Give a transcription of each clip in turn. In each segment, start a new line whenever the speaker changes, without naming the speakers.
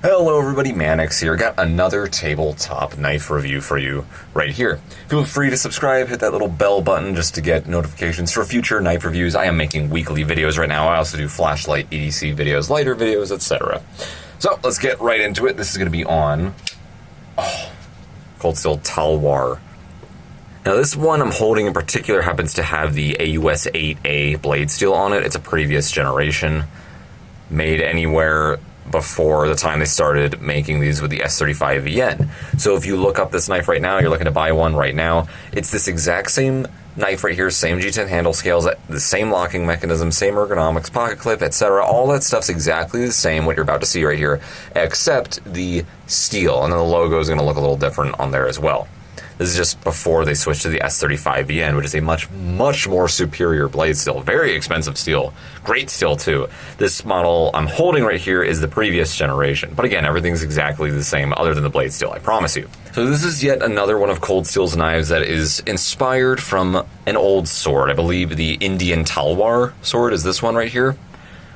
Hello everybody, Mannix here. Got another tabletop knife review for you right here. Feel free to subscribe, hit that little bell button just to get notifications for future knife reviews. I am making weekly videos right now. I also do flashlight EDC videos, lighter videos, etc. So let's get right into it. This is going to be on Cold Steel Talwar. Now this one I'm holding in particular happens to have the AUS 8A blade steel on it. It's a previous generation, made anywhere before the time they started making these with the S35VN. So if you look up this knife right now, you're looking to buy one right now, it's this exact same knife right here, same G10 handle scales, the same locking mechanism, same ergonomics, pocket clip, etc. All that stuff's exactly the same, what you're about to see right here, except the steel, and then the logo is going to look a little different on there as well. This is just before they switched to the S35VN, which is a much more superior blade steel. Very expensive steel. Great steel, too. This model I'm holding right here is the previous generation. But again, everything's exactly the same other than the blade steel, I promise you. So this is yet another one of Cold Steel's knives that is inspired from an old sword. I believe the Indian Talwar sword is this one right here.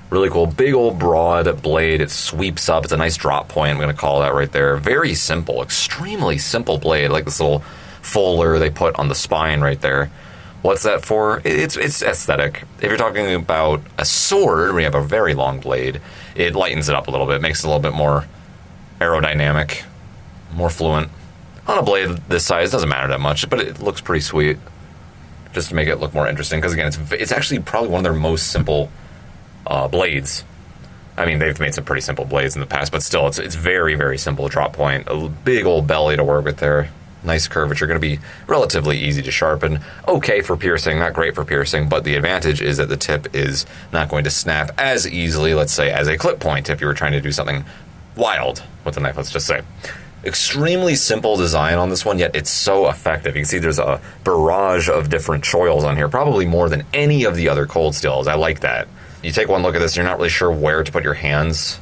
Really cool, big old broad blade. It sweeps up. It's a nice drop point. I'm going to call that right there. Very simple, extremely simple blade. Like this little fuller they put on the spine right there. What's that for? It's aesthetic. If you're talking about a sword, where you have a very long blade, it lightens it up a little bit, makes it a little bit more aerodynamic, more fluent. On a blade this size, doesn't matter that much, but it looks pretty sweet. Just to make it look more interesting, because again, it's actually probably one of their most simple blades. I mean, they've made some pretty simple blades in the past, but still, it's very simple drop point. A big old belly to work with there. Nice curvature, going to be relatively easy to sharpen. Okay for piercing, not great for piercing, but the advantage is that the tip is not going to snap as easily, let's say, as a clip point if you were trying to do something wild with the knife, let's just say. Extremely simple design on this one, yet it's so effective. You can see there's a barrage of different choils on here, probably more than any of the other Cold Steels. I like that. You take one look at this, you're not really sure where to put your hands.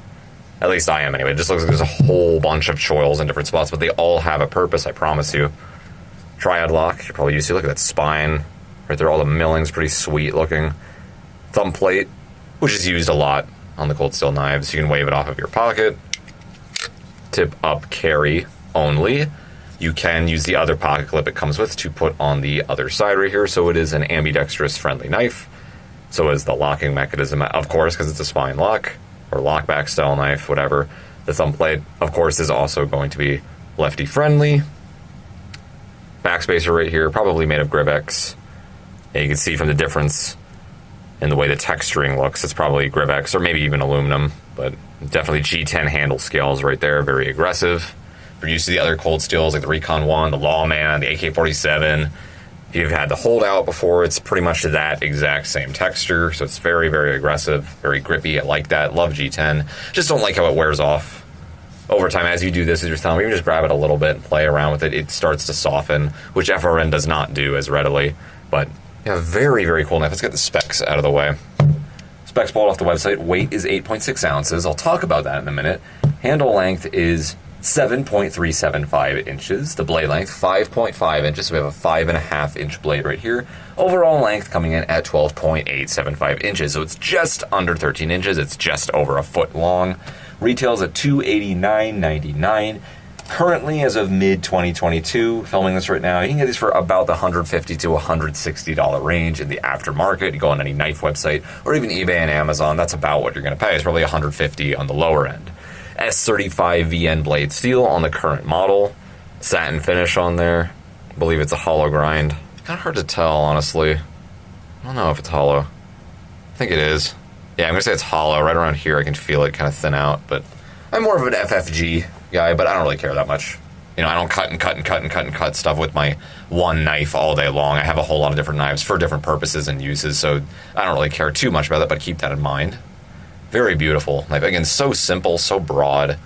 At least I am anyway. It just looks like there's a whole bunch of choils in different spots, but they all have a purpose, I promise you. Triad lock, you're probably used to. Look at that spine. Right there, all the milling's pretty sweet looking. Thumb plate, which is used a lot on the Cold Steel knives. You can wave it off of your pocket. Tip up carry only. You can use the other pocket clip it comes with to put on the other side right here, so it is an ambidextrous friendly knife. So is the locking mechanism, of course, because it's a spine lock, or lockback style knife, whatever. The thumb plate, of course, is also going to be lefty friendly. Backspacer right here, probably made of Grivex. And you can see from the difference in the way the texturing looks, it's probably Grivex, or maybe even aluminum, but definitely G10 handle scales right there, very aggressive. If you're used to the other Cold Steels, like the Recon 1, the Lawman, the AK-47, if you've had the holdout before, it's pretty much that exact same texture, so it's very aggressive, very grippy. I like that. Love G10. Just don't like how it wears off over time. As you do this, as you're telling me, you just grab it a little bit and play around with it. It starts to soften, which FRN does not do as readily. But yeah, very cool knife. Let's get the specs out of the way. Specs pulled off the website. Weight is 8.6 ounces. I'll talk about that in a minute. Handle length is 7.375 inches. The blade length, 5.5 inches. So we have a 5.5 inch blade right here. Overall length coming in at 12.875 inches. So it's just under 13 inches. It's just over a foot long. Retails at $289.99. Currently, as of mid-2022, filming this right now, you can get these for about the $150 to $160 range in the aftermarket. You go on any knife website, or even eBay and Amazon, that's about what you're going to pay. It's probably $150 on the lower end. S35VN blade steel on the current model. Satin finish on there. I believe it's a hollow grind. Kind of hard to tell, honestly. I don't know if it's hollow. I think it is. Yeah, I'm going to say it's hollow. Right around here I can feel it kind of thin out, but I'm more of an FFG guy, but I don't really care that much. You know, I don't cut stuff with my one knife all day long. I have a whole lot of different knives for different purposes and uses, so I don't really care too much about that, but keep that in mind. Very beautiful knife. Again, so simple, so broad.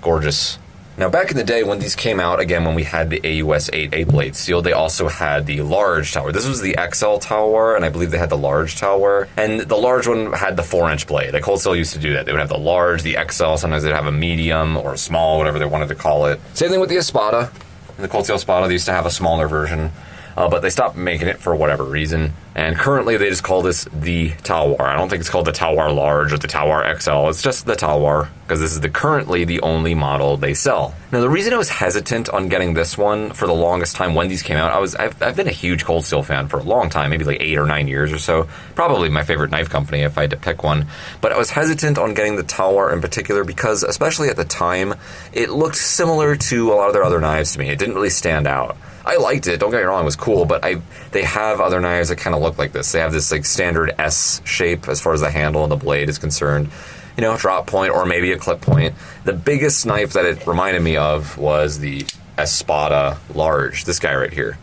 Gorgeous. Now, back in the day when these came out, again, when we had the AUS 8A blade steel, they also had the large Talwar. This was the XL Talwar, and I believe they had the large Talwar. And the large one had the 4-inch blade. Like, Cold Steel used to do that. They would have the large, the XL, sometimes they'd have a medium or a small, whatever they wanted to call it. Same thing with the Espada. The Cold Steel Espada, they used to have a smaller version, but they stopped making it for whatever reason. And currently they just call this the Talwar. I don't think it's called the Talwar Large or the Talwar XL. It's just the Talwar, because this is currently the only model they sell. Now, the reason I was hesitant on getting this one for the longest time when these came out, I've been a huge Cold Steel fan for a long time, maybe like 8 or 9 years or so. Probably my favorite knife company if I had to pick one. But I was hesitant on getting the Talwar in particular because, especially at the time, it looked similar to a lot of their other knives to me. It didn't really stand out. I liked it, don't get me wrong, it was cool, but they have other knives that kind of look like this. They have this like standard S shape as far as the handle and the blade is concerned. You know, drop point or maybe a clip point. The biggest knife that it reminded me of was the Espada Large, this guy right here.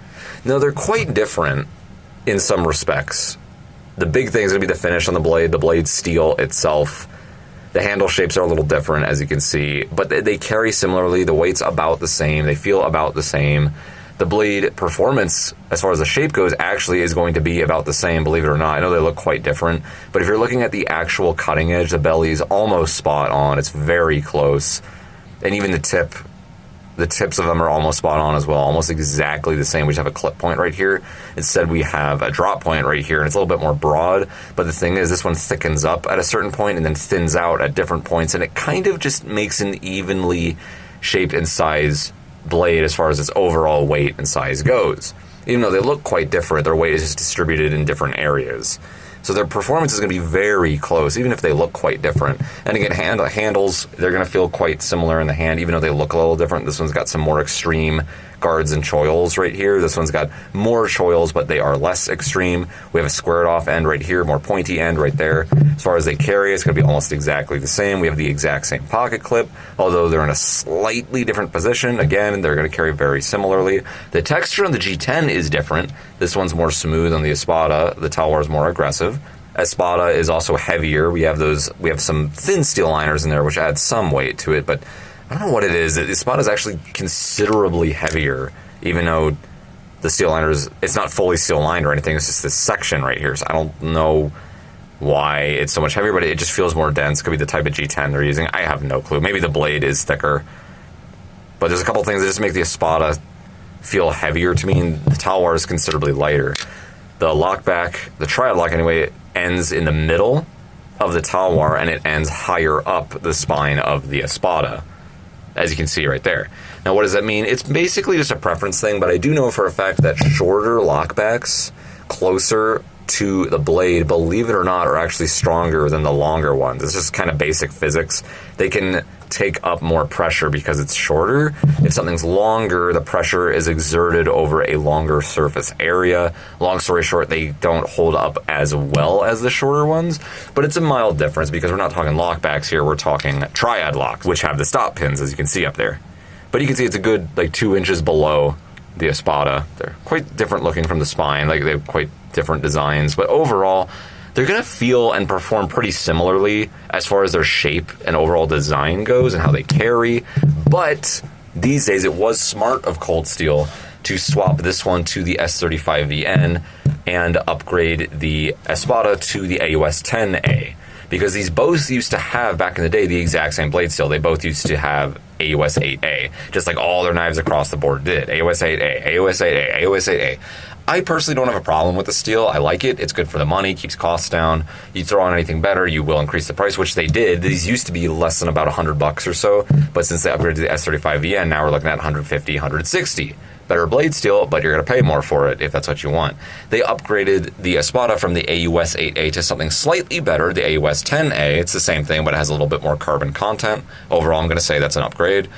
Now, they're quite different in some respects. The big thing is going to be the finish on the blade steel itself. The handle shapes are a little different, as you can see, but they carry similarly. The weight's about the same. They feel about the same. The blade performance, as far as the shape goes, actually is going to be about the same, believe it or not. I know they look quite different, but if you're looking at the actual cutting edge, the belly is almost spot on. It's very close. And even the tips of them are almost spot on as well, almost exactly the same. We just have a clip point right here. Instead, we have a drop point right here, and it's a little bit more broad. But the thing is, this one thickens up at a certain point and then thins out at different points, and it kind of just makes an evenly shaped and sized blade as far as its overall weight and size goes. Even though they look quite different, their weight is just distributed in different areas. So their performance is going to be very close, even if they look quite different. And again, handles, they're going to feel quite similar in the hand, even though they look a little different. This one's got some more extreme guards and choils right here. This one's got more choils, but they are less extreme. We have a squared off end right here, more pointy end right there. As far as they carry, it's going to be almost exactly the same. We have the exact same pocket clip, although they're in a slightly different position. Again, they're going to carry very similarly. The texture on the G10 is different. This one's more smooth on the Espada. The Talwar is more aggressive. Espada is also heavier. We have some thin steel liners in there, which adds some weight to it, but I don't know what it is. The Espada is actually considerably heavier, even though the steel liners, it's not fully steel lined or anything. It's just this section right here. So I don't know why it's so much heavier, but it just feels more dense. Could be the type of G10 they're using. I have no clue. Maybe the blade is thicker. But there's a couple things that just make the Espada feel heavier to me, and the Talwar is considerably lighter. The lockback, the triad lock anyway, ends in the middle of the Talwar, and it ends higher up the spine of the Espada, as you can see right there. Now, what does that mean? It's basically just a preference thing, but I do know for a fact that shorter lockbacks closer to the blade, believe it or not, are actually stronger than the longer ones. It's just kind of basic physics. They can take up more pressure because it's shorter. If something's longer, the pressure is exerted over a longer surface area. Long story short, they don't hold up as well as the shorter ones, but it's a mild difference because we're not talking lockbacks here, we're talking triad locks, which have the stop pins, as you can see up there. But you can see it's a good, like, 2 inches below the Espada. They're quite different looking from the spine, like they have quite different designs, but overall, they're going to feel and perform pretty similarly as far as their shape and overall design goes and how they carry. But these days, it was smart of Cold Steel to swap this one to the S35VN and upgrade the Espada to the AUS-10A. Because these both used to have, back in the day, the exact same blade steel. They both used to have AUS-8A, just like all their knives across the board did. AUS-8A, AUS-8A, AUS-8A. I personally don't have a problem with the steel. I like it. It's good for the money, keeps costs down. You throw on anything better, you will increase the price, which they did. These used to be less than about $100 or so, but since they upgraded to the S35VN, now we're looking at $150, $160. Better blade steel, but you're going to pay more for it if that's what you want. They upgraded the Espada from the AUS-8A to something slightly better, the AUS-10A. It's the same thing, but it has a little bit more carbon content. Overall, I'm going to say that's an upgrade.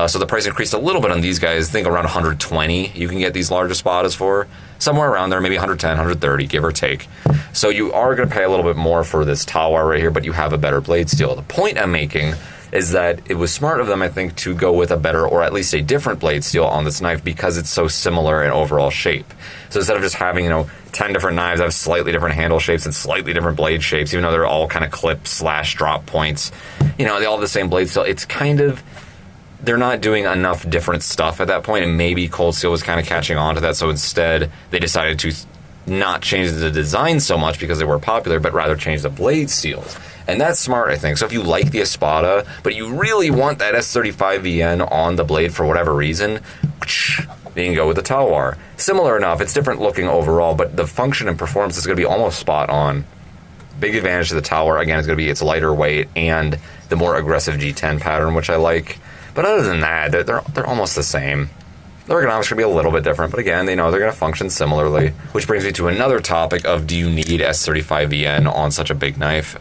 So the price increased a little bit on these guys. I think around $120 you can get these large Espadas for. Somewhere around there, maybe $110, $130, give or take. So you are going to pay a little bit more for this Talwar right here, but you have a better blade steel. The point I'm making is that it was smart of them, I think, to go with a better or at least a different blade steel on this knife because it's so similar in overall shape. So instead of just having, 10 different knives that have slightly different handle shapes and slightly different blade shapes, even though they're all kind of clip/drop points, they all have the same blade steel. It's kind of, they're not doing enough different stuff at that point, and maybe Cold Steel was kind of catching on to that, so instead they decided to not change the design so much because they were popular, but rather change the blade steels. And that's smart, I think. So if you like the Espada, but you really want that S35VN on the blade for whatever reason, you can go with the Talwar. Similar enough, it's different looking overall, but the function and performance is going to be almost spot on. Big advantage to the Talwar, again, is going to be its lighter weight and the more aggressive G10 pattern, which I like. But other than that, they're almost the same. The ergonomics should be a little bit different, but again, they're going to function similarly. Which brings me to another topic of, do you need S35VN on such a big knife?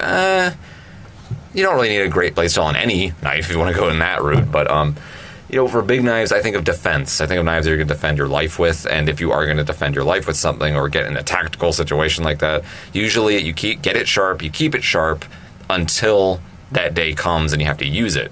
You don't really need a great blade steel on any knife if you want to go in that route, but for big knives, I think of defense. I think of knives that you're going to defend your life with, and if you are going to defend your life with something or get in a tactical situation like that, usually you get it sharp, you keep it sharp until that day comes and you have to use it.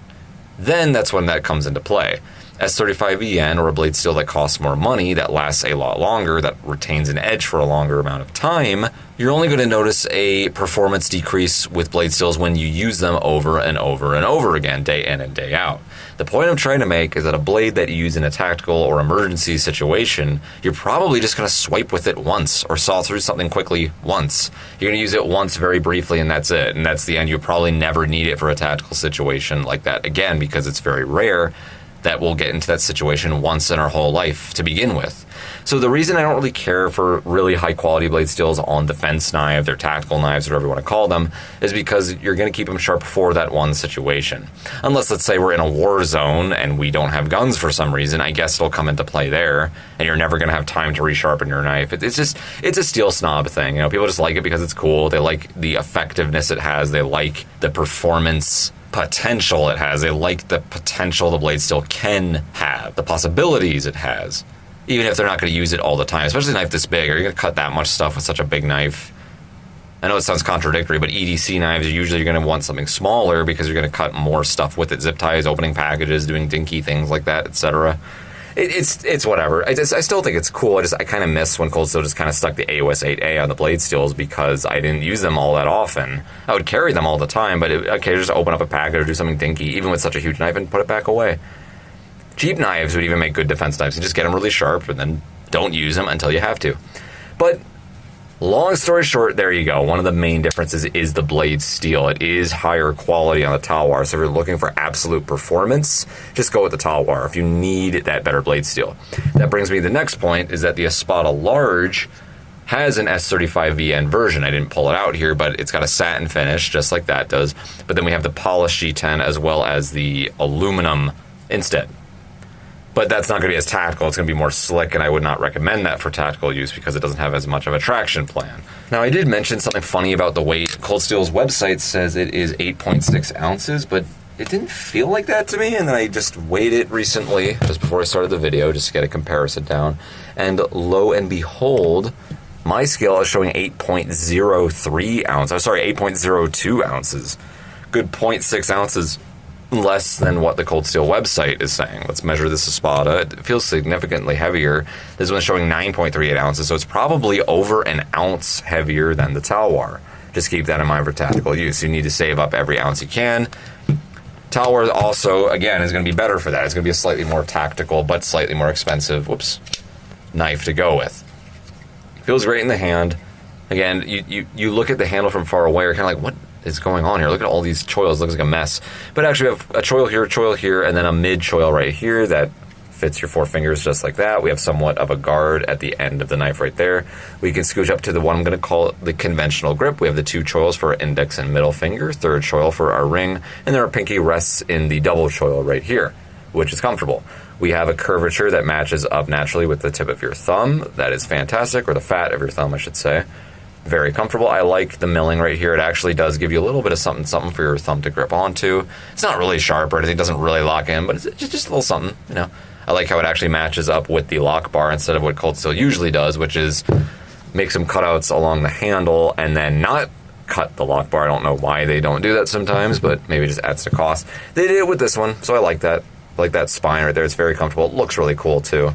Then that's when that comes into play. S35VN, or a blade steel that costs more money, that lasts a lot longer, that retains an edge for a longer amount of time, you're only going to notice a performance decrease with blade steels when you use them over and over and over again, day in and day out. The point I'm trying to make is that a blade that you use in a tactical or emergency situation, you're probably just going to swipe with it once or saw through something quickly once. You're going to use it once very briefly and that's it. And that's the end. You'll probably never need it for a tactical situation like that again, because it's very rare that we'll get into that situation once in our whole life to begin with. So the reason I don't really care for really high quality blade steels on defense knives or tactical knives, whatever you want to call them, is because you're going to keep them sharp for that one situation. Unless, let's say, we're in a war zone and we don't have guns for some reason, I guess it'll come into play there, and you're never going to have time to resharpen your knife. It's a steel snob thing. People just like it because it's cool. They like the effectiveness it has. They like the performance potential it has. They like the potential the blade steel can have, the possibilities it has, even if they're not going to use it all the time, especially a knife this big. Are you going to cut that much stuff with such a big knife? I know it sounds contradictory, but EDC knives, usually you're going to want something smaller because you're going to cut more stuff with it, zip ties, opening packages, doing dinky things like that, etc. It's whatever. I still think it's cool. I kind of miss when Cold Steel just kind of stuck the AOS 8A on the blade steels because I didn't use them all that often. I would carry them all the time, but just open up a package or do something dinky, even with such a huge knife, and put it back away. Cheap knives would even make good defense knives. You just get them really sharp and then don't use them until you have to. But long story short, there you go. One of the main differences is the blade steel. It is higher quality on the Talwar, so if you're looking for absolute performance, just go with the Talwar if you need that better blade steel. That brings me to the next point, is that the Espada Large has an S35VN version. I didn't pull it out here, but it's got a satin finish, just like that does. But then we have the polished G10 as well as the aluminum instead. But that's not going to be as tactical. It's going to be more slick, and I would not recommend that for tactical use because it doesn't have as much of a traction plan. Now, I did mention something funny about the weight. Cold Steel's website says it is 8.6 ounces, but it didn't feel like that to me, and then I just weighed it recently, just before I started the video, just to get a comparison down. And lo and behold, my scale is showing 8.03 ounces. I'm sorry, 8.02 ounces. Good 0.6 ounces less than what the Cold Steel website is saying. Let's measure this Espada. It feels significantly heavier. This one's showing 9.38 ounces, so it's probably over an ounce heavier than the Talwar. Just keep that in mind for tactical use. You need to save up every ounce you can. Talwar also, again, is going to be better for that. It's going to be a slightly more tactical, but slightly more expensive, knife to go with. Feels great in the hand. Again, you look at the handle from far away, you're kind of like, what is going on here? Look at all these choils. It looks like a mess. But actually we have a choil here, and then a mid choil right here that fits your 4 fingers just like that. We have somewhat of a guard at the end of the knife right there. We can scooch up to the one I'm going to call the conventional grip. We have the 2 choils for our index and middle finger, 3rd choil for our ring, and then our pinky rests in the double choil right here, which is comfortable. We have a curvature that matches up naturally with the tip of your thumb. That is fantastic, or the fat of your thumb, I should say. Very comfortable. I like the milling right here. It actually does give you a little bit of something for your thumb to grip onto. It's not really sharp or anything. It doesn't really lock in, but it's just a little something, I like how it actually matches up with the lock bar instead of what Cold Steel usually does, which is make some cutouts along the handle and then not cut the lock bar. I don't know why they don't do that sometimes, but maybe it just adds to cost. They did it with this one, so I like that. I like that spine right there. It's very comfortable. It looks really cool too.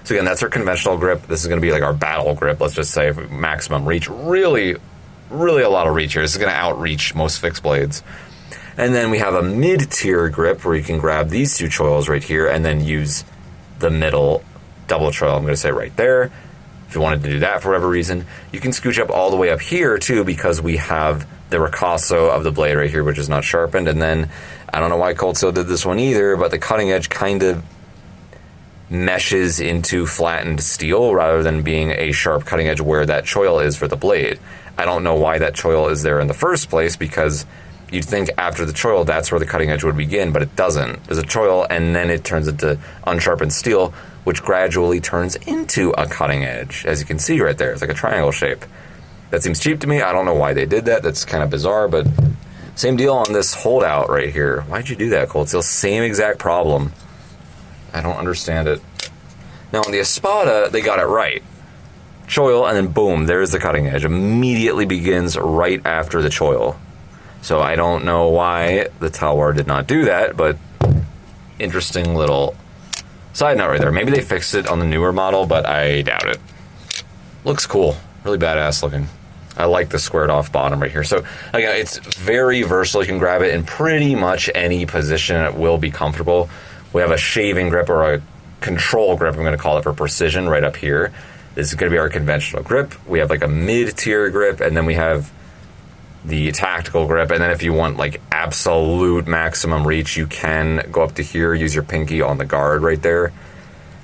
So again, that's our conventional grip. This is going to be like our battle grip, let's just say, maximum reach. Really, really a lot of reach here. This is going to outreach most fixed blades. And then we have a mid-tier grip where you can grab these 2 choils right here and then use the middle double choil, I'm going to say right there. If you wanted to do that for whatever reason, you can scooch up all the way up here too, because we have the ricasso of the blade right here, which is not sharpened. And then, I don't know why Cold Steel did this one either, but the cutting edge kind of meshes into flattened steel rather than being a sharp cutting edge where that choil is for the blade. I don't know why that choil is there in the first place, because you'd think after the choil that's where the cutting edge would begin, but it doesn't. There's a choil and then it turns into unsharpened steel, which gradually turns into a cutting edge. As you can see right there, it's like a triangle shape. That seems cheap to me. I don't know why they did that. That's kind of bizarre, but same deal on this holdout right here. Why'd you do that, Cold Steel? Same exact problem. I don't understand it. Now on the Espada, they got it right. Choil, and then boom, there's the cutting edge. Immediately begins right after the choil. So I don't know why the Talwar did not do that, but interesting little side note right there. Maybe they fixed it on the newer model, but I doubt it. Looks cool. Really badass looking. I like the squared off bottom right here. So again, it's very versatile. You can grab it in pretty much any position. It will be comfortable. We have a shaving grip, or a control grip, I'm going to call it, for precision right up here. This is going to be our conventional grip. We have like a mid-tier grip, and then we have the tactical grip. And then if you want like absolute maximum reach, you can go up to here, use your pinky on the guard right there.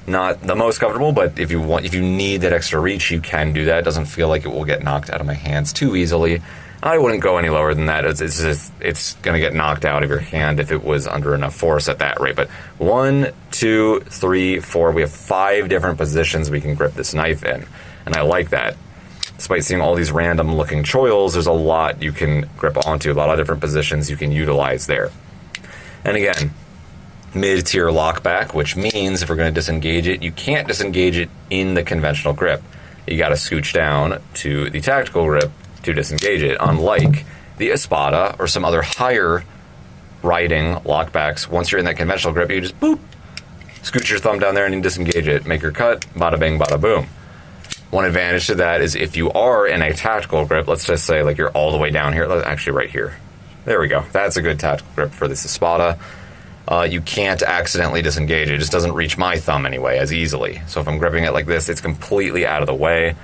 Not the most comfortable, but if you need that extra reach, you can do that. It doesn't feel like it will get knocked out of my hands too easily. I wouldn't go any lower than that. It's going to get knocked out of your hand if it was under enough force at that rate. But 1, 2, 3, 4, we have 5 different positions we can grip this knife in. And I like that. Despite seeing all these random looking choils, there's a lot you can grip onto, a lot of different positions you can utilize there. And again, mid-tier lockback, which means if we're going to disengage it, you can't disengage it in the conventional grip. You got to scooch down to the tactical grip to disengage it, unlike the Espada or some other higher riding lockbacks. Once you're in that conventional grip, you just boop, scooch your thumb down there and you disengage it, make your cut, bada bing, bada boom. One advantage to that is if you are in a tactical grip, let's just say like you're all the way down here, actually right here. There we go. That's a good tactical grip for this Espada. You can't accidentally disengage it. It just doesn't reach my thumb anyway as easily. So if I'm gripping it like this, it's completely out of the way.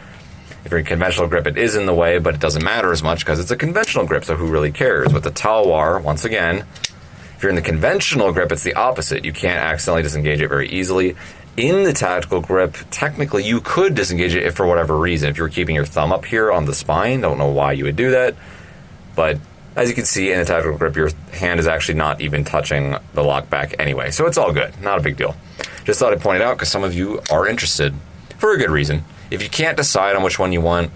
If you're in conventional grip, it is in the way, but it doesn't matter as much because it's a conventional grip, so who really cares? With the Talwar, once again, if you're in the conventional grip, it's the opposite. You can't accidentally disengage it very easily. In the tactical grip, technically you could disengage it if for whatever reason. If you're keeping your thumb up here on the spine, don't know why you would do that, but as you can see in the tactical grip, your hand is actually not even touching the lockback anyway, so it's all good. Not a big deal. Just thought I'd point it out because some of you are interested for a good reason. If you can't decide on which one you want,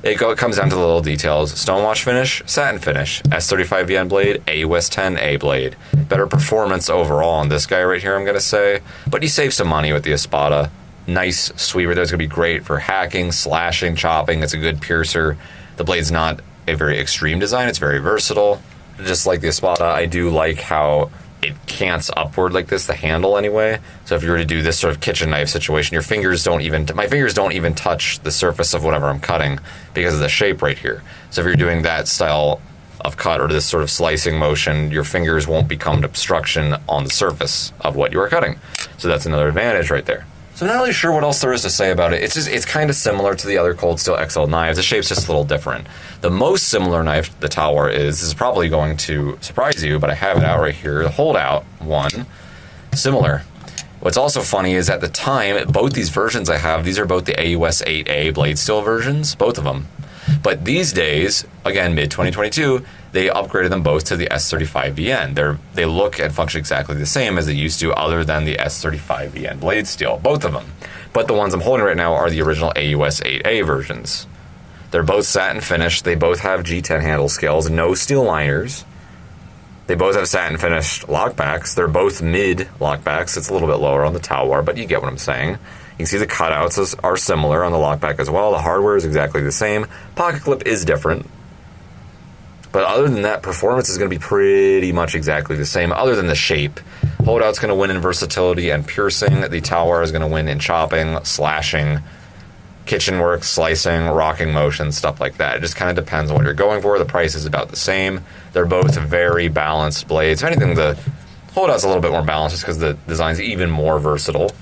it comes down to the little details. Stonewash finish, satin finish, S35VN blade, AUS 10A blade. Better performance overall on this guy right here, I'm going to say. But you save some money with the Espada. Nice sweeper there. It's going to be great for hacking, slashing, chopping. It's a good piercer. The blade's not a very extreme design. It's very versatile. Just like the Espada, I do like how it cants upward like this, the handle anyway. So if you were to do this sort of kitchen knife situation, your fingers don't even, my fingers don't even touch the surface of whatever I'm cutting because of the shape right here. So if you're doing that style of cut or this sort of slicing motion, your fingers won't become an obstruction on the surface of what you are cutting. So that's another advantage right there. So I'm not really sure what else there is to say about it. It's kind of similar to the other Cold Steel XL knives. The shape's just a little different. The most similar knife the Talwar is probably going to surprise you, but I have it out right here. The holdout one, similar. What's also funny is at the time, both these versions I have, these are both the AUS 8A blade steel versions, both of them. But these days, again, mid-2022, they upgraded them both to the S35VN. They look and function exactly the same as they used to, other than the S35VN blade steel, both of them. But the ones I'm holding right now are the original AUS 8A versions. They're both satin finished. They both have G10 handle scales, no steel liners. They both have satin finished lockbacks. They're both mid lockbacks. It's a little bit lower on the Talwar, but you get what I'm saying. You can see the cutouts are similar on the lockback as well. The hardware is exactly the same. Pocket clip is different. But other than that, performance is going to be pretty much exactly the same, other than the shape. Holdout's going to win in versatility and piercing. The Talwar is going to win in chopping, slashing, kitchen work, slicing, rocking motion, stuff like that. It just kind of depends on what you're going for. The price is about the same. They're both very balanced blades. If anything, the holdout's a little bit more balanced just because the design's even more versatile.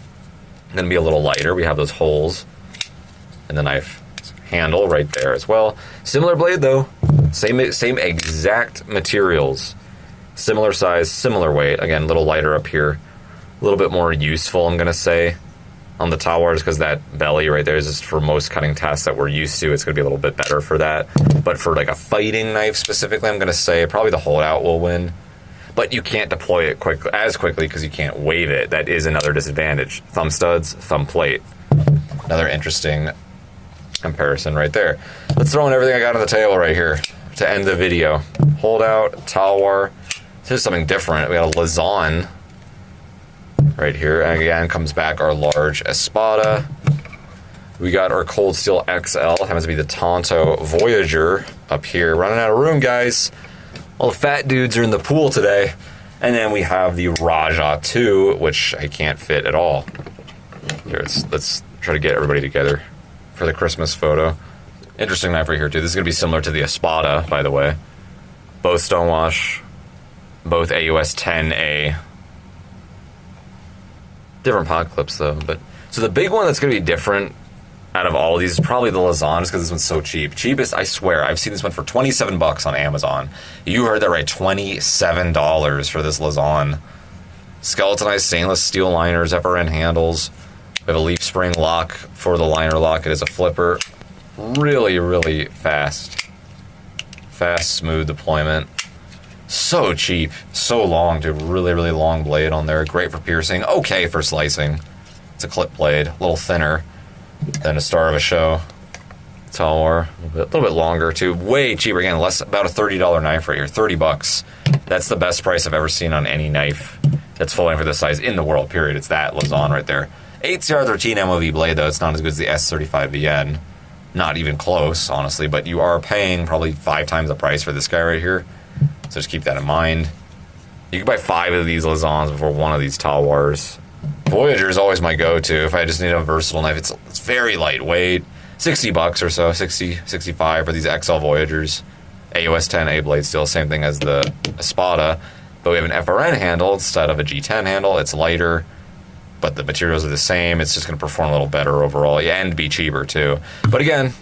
Going to be a little lighter. We have those holes in the knife handle right there as well. Similar blade though. Same exact materials. Similar size, similar weight. Again, a little lighter up here. A little bit more useful, I'm going to say. on the Talwars because that belly right there is just for most cutting tasks that we're used to. It's going to be a little bit better for that. But for like a fighting knife specifically, I'm going to say probably the holdout will win. But you can't deploy it as quickly because you can't wave it. That is another disadvantage. Thumb studs, thumb plate. Another interesting comparison right there. Let's throw in everything I got on the table right here to end the video. Holdout, Talwar. Here's something different. We got a Lazan right here. And again, comes back our large Espada. We got our Cold Steel XL. Happens to be the Tonto Voyager up here. Running out of room, guys. All the fat dudes are in the pool today. And then we have the Raja 2, which I can't fit at all. Here, let's try to get everybody together for the Christmas photo. Interesting knife right here, too. This is going to be similar to the Espada, by the way. Both stonewash. Both AUS 10A. Different pot clips, though. But so the big one that's going to be different out of all of these is probably the Lazan, just because this one's so cheap. Cheapest, I swear, I've seen this one for 27 bucks on Amazon. You heard that right, $27 for this Lazan. Skeletonized stainless steel liners, FRN handles. We have a leaf spring lock for the liner lock. It is a flipper. Really, really fast. Fast, smooth deployment. So cheap. So long, dude. Really, really long blade on there. Great for piercing. Okay for slicing. It's a clip blade. A little thinner than a Star of a Show. Talwar. A little bit longer, too. Way cheaper. Again, about a $30 knife right here. 30 bucks. That's the best price I've ever seen on any knife that's full length for this size in the world, period. It's that Lazan right there. 8CR13 MOV blade, though. It's not as good as the S35VN. Not even close, honestly, but you are paying probably 5 times the price for this guy right here. So just keep that in mind. You can buy 5 of these Lazans before one of these Talwars. Voyager is always my go-to if I just need a versatile knife. It's very lightweight. 60 bucks or so, 60, 65 for these XL Voyagers. AUS 10A blade steel, same thing as the Espada. But we have an FRN handle instead of a G10 handle. It's lighter, but the materials are the same. It's just going to perform a little better overall, and be cheaper too. But again,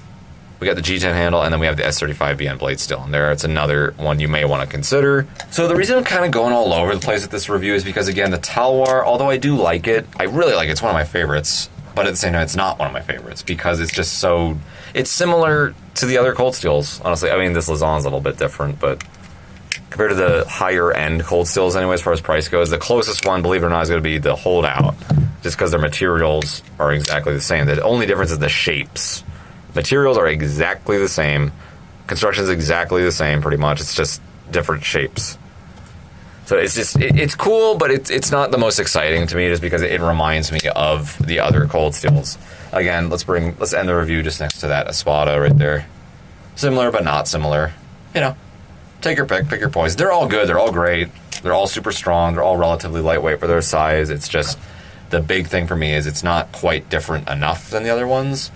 we got the G10 handle, and then we have the S35VN blade still in there. It's another one you may want to consider. So the reason I'm kind of going all over the place with this review is because, again, the Talwar, although I do like it, I really like it. It's one of my favorites. But at the same time, it's not one of my favorites because it's just so... It's similar to the other Cold Steels, honestly. I mean, this Lazan's a little bit different, but compared to the higher-end Cold Steels anyway, as far as price goes, the closest one, believe it or not, is going to be the Holdout, just because their materials are exactly the same. The only difference is the shapes. Materials are exactly the same. Construction is exactly the same, pretty much. It's just different shapes. So it's just, it's cool, but it's not the most exciting to me just because it reminds me of the other Cold Steels. Again, let's end the review just next to that Espada right there. Similar, but not similar. You know, take your pick your poison. They're all good, they're all great, they're all super strong, they're all relatively lightweight for their size. It's just, the big thing for me is it's not quite different enough than the other ones.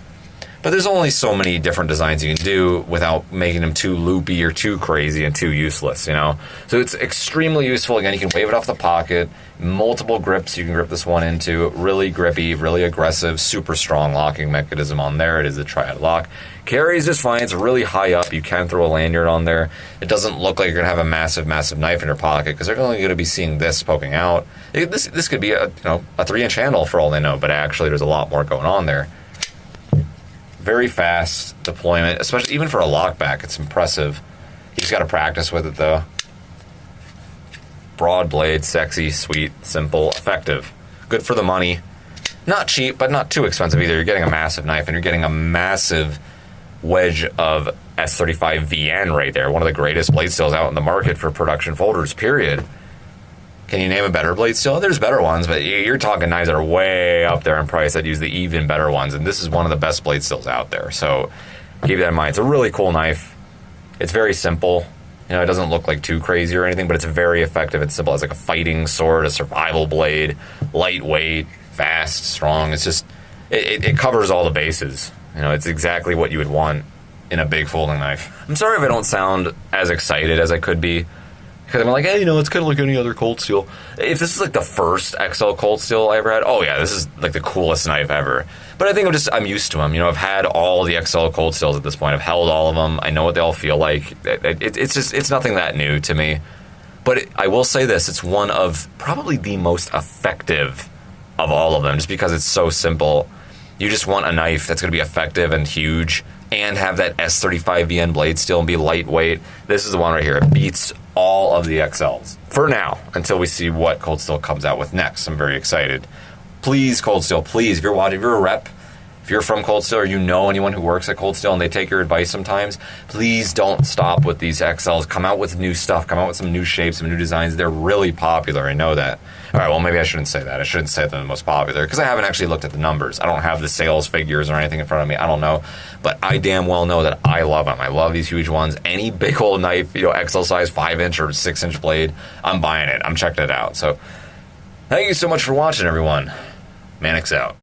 But there's only so many different designs you can do without making them too loopy or too crazy and too useless, you know? So it's extremely useful. Again, you can wave it off the pocket. Multiple grips you can grip this one into. Really grippy, really aggressive, super strong locking mechanism on there. It is a triad lock. Carries just fine. It's really high up. You can throw a lanyard on there. It doesn't look like you're going to have a massive, massive knife in your pocket because they're only going to be seeing this poking out. This could be a 3-inch handle for all they know, but actually there's a lot more going on there. Very fast deployment, especially even for a lockback. It's impressive. You just got to practice with it, though. Broad blade, sexy, sweet, simple, effective. Good for the money. Not cheap, but not too expensive either. You're getting a massive knife, and you're getting a massive wedge of S35VN right there. One of the greatest blade steels out in the market for production folders, period. Can you name a better blade steel? There's better ones, but you're talking knives that are way up there in price that use the even better ones, and this is one of the best blade steels out there. So keep that in mind. It's a really cool knife. It's very simple. You know, it doesn't look like too crazy or anything, but it's very effective. It's simple. It's like a fighting sword, a survival blade, lightweight, fast, strong. It's just, it covers all the bases. You know, it's exactly what you would want in a big folding knife. I'm sorry if I don't sound as excited as I could be. Because I'm like, hey, it's kind of like any other Cold Steel. If this is like the first XL Cold Steel I ever had, oh yeah, this is like the coolest knife ever. But I think I'm used to them. I've had all the XL Cold Steels at this point. I've held all of them. I know what they all feel like. It's nothing that new to me. But I will say this, it's one of probably the most effective of all of them, just because it's so simple. You just want a knife that's going to be effective and huge and have that S35VN blade steel and be lightweight. This is the one right here. It beats all of the XLs. For now, until we see what Cold Steel comes out with next. I'm very excited. Please, Cold Steel, please, if you're watching, if you're a rep, if you're from Cold Steel or you know anyone who works at Cold Steel and they take your advice sometimes, please don't stop with these XLs. Come out with new stuff. Come out with some new shapes, some new designs. They're really popular. I know that. All right, well, maybe I shouldn't say that. I shouldn't say they're the most popular because I haven't actually looked at the numbers. I don't have the sales figures or anything in front of me. I don't know. But I damn well know that I love them. I love these huge ones. Any big old knife, XL size 5-inch or 6-inch blade, I'm buying it. I'm checking it out. So thank you so much for watching, everyone. Mannix out.